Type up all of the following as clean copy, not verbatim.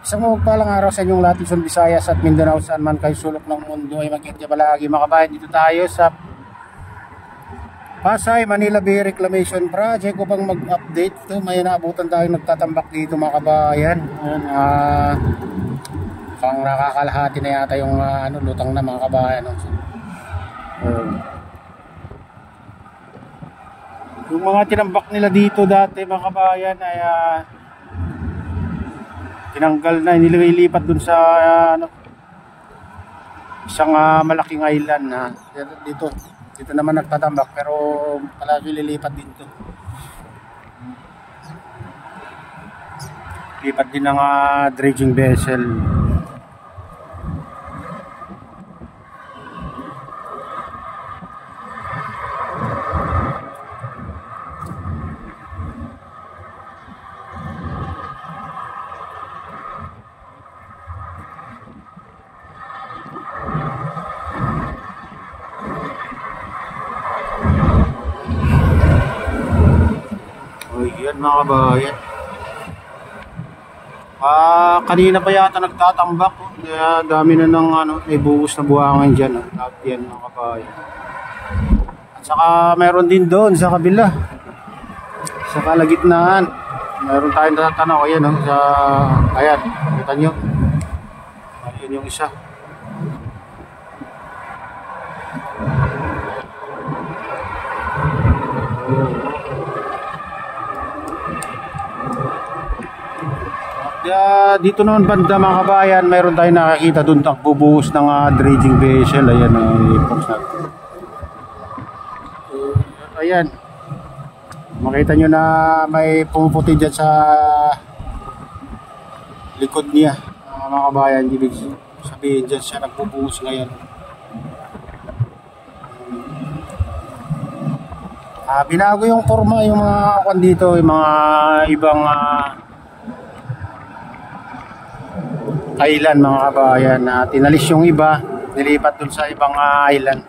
Isang mapagpalang araw sa inyong lahat, Luzon, Visayas at Mindanao, saan man kayo sulok ng mundo ay magkita palagi mga kabayan. Dito tayo sa Pasay, Manila Bay Reclamation Project upang mag-update. Ito, may naabutan tayo nagtatambak dito mga kabayan. Pang nakakalahati na yata yung lutang na mga kabayan. Yung mga tinambak nila dito dati mga kabayan ay tinanggal na, nililipat dun sa isang malaking island na dito naman nagtatambak, pero palagi lilipat din to. Lipat din ng dredging vessel. Yan mga kabayan, kanina pa yata nagtatambak, kaya dami na ng may buhos na buhangin dyan, lahat yan mga kabayan. At saka meron din doon sa kabila, sa kalagitnaan, meron tayong natatanaw. Ayan ayan, kita nyo, ayan yung isa. Dito naman banda mga kabayan, mayroon tayong nakakita doon takbubuhos ng dredging vessel. Ayan i-post natin. Ayan, makita nyo na may pumuputi dyan sa likod niya mga kabayan. Ibig sabihin dyan siya nagbubuhos ngayon. Binago yung forma yung mga kwan dito, yung mga ibang island mga kabayan, na tinalis yung iba, nilipat dun sa ibang island.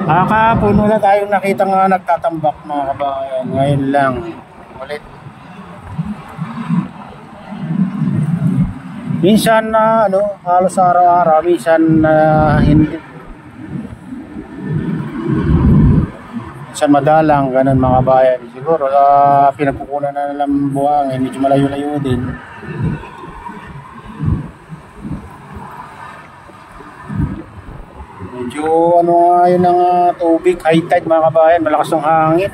Kahapon wala tayong nakita nga nagtatambak mga kabayan, ngayon lang ulit. Minsan halos araw-araw, minsan hindi. Minsan madalang, ganun mga kabayan. Siguro pinagkukunan na ng buhangin, medyo malayo-layo din. Medyo yun ang tubig, high tide mga kabayan, malakas ng hangin.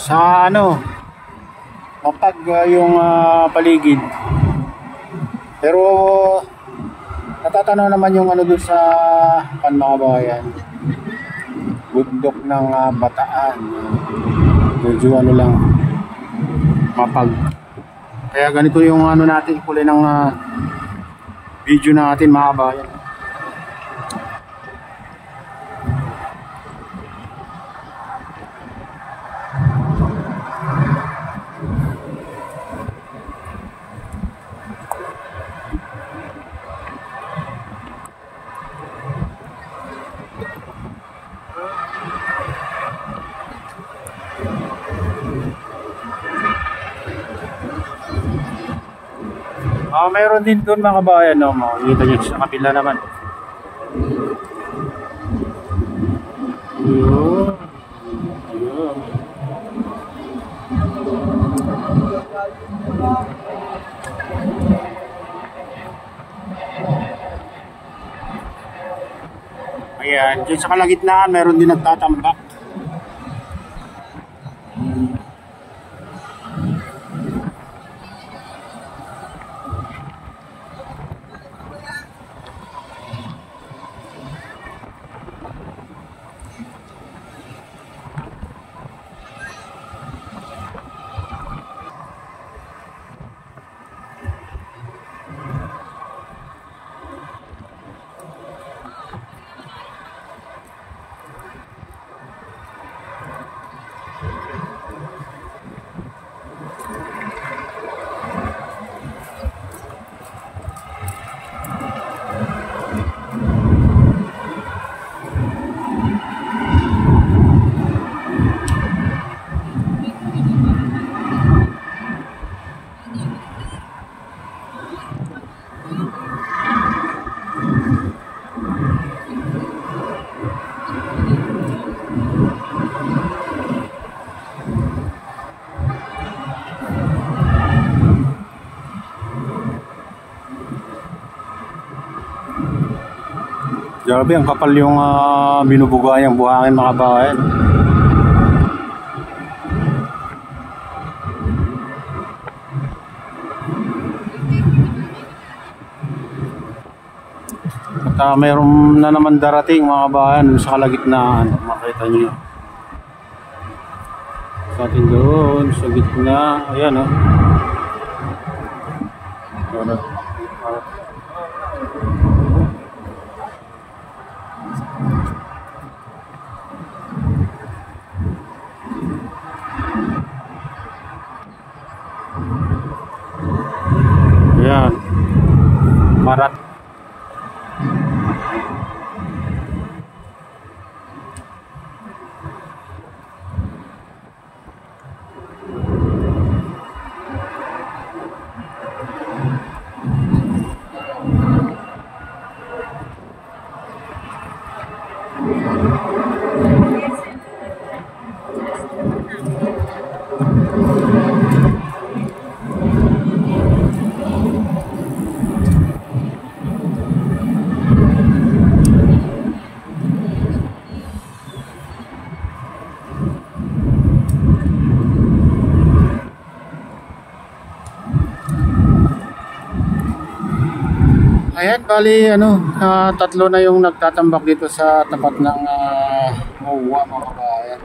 Sa mapag yung paligid, pero natatanaw naman yung doon sa mga bayan, bundok ng Bataan, medyo lang mapag. Kaya ganito yung natin, kulay ng video natin mga bayan. Mayroon din doon mga kabayan, makikita nyo sa kabila naman. Ayan, dyan sa kalagitnaan mayroon din nagtatambak. Grabe, ang kapal yung binubugayang buhangin mga kabayan. At mayroon na naman darating mga kabayan sa kalagitnaan. Makita nyo. Sa atin doon, sa gitna. Ayan o. Ayan. Marat. Ayan, bali tatlo na yung nagtatambak dito sa tapat ng MOA mga kabayan.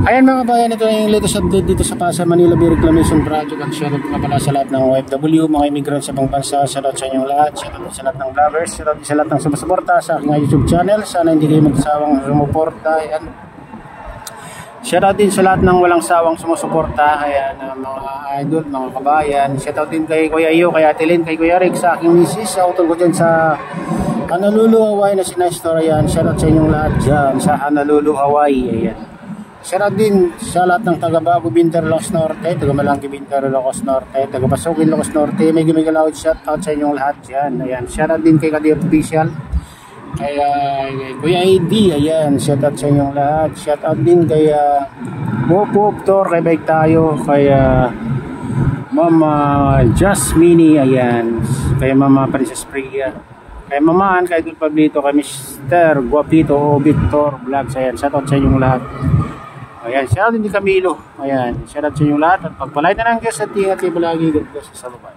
Ayan mga kabayan, ito na yung latest update dito sa Pasay Manila Bay Reclamation Project. At shoutout nga pala sa lahat ng OFW, mga immigrants sa ibang bansa. Shoutout sa inyong lahat, shoutout sa lahat ng vloggers, shoutout sa lahat ng sumusuporta sa aking YouTube channel. Sana hindi kayo magsawang sumuporta. Ayan. Shoutout din sa lahat ng walang sawang sumusuporta. Ayan, mga idol, mga kabayan. Shoutout din kay Kuya Iyo, kay Ate Lynn, kay Kuya Rick, sa aking misis. Shoutout ko dyan sa Honolulu, Hawaii na si Nestor. Ayan, shoutout sa inyong lahat dyan sa Honolulu, Hawaii. Ayan. Shoutout din sa lahat ng taga Bago Binter, Ilocos Norte, taga Malangki Binter, Ilocos Norte, taga Pasukin, Ilocos Norte. May gumigalaw, shoutout sa inyong lahat dyan. Ayan, shoutout din kay Kadi Official, kay Kuya AD, ayan, shoutout sa inyong lahat. Shoutout din kay Mopo Tor, kay Bike Tayo, kay Mama Jasmine, ayan, kay Mama Princess Priya, kay Mamaan, kay Dul Pablito, kay Mr. Guapito o Victor Vlogs, ayan, shoutout sa inyong lahat. Ayan, shoutout din Camilo. Ayan, shoutout sa inyong lahat at pagpalay na ng Diyos at ingat kayo palagi. God bless sa baba.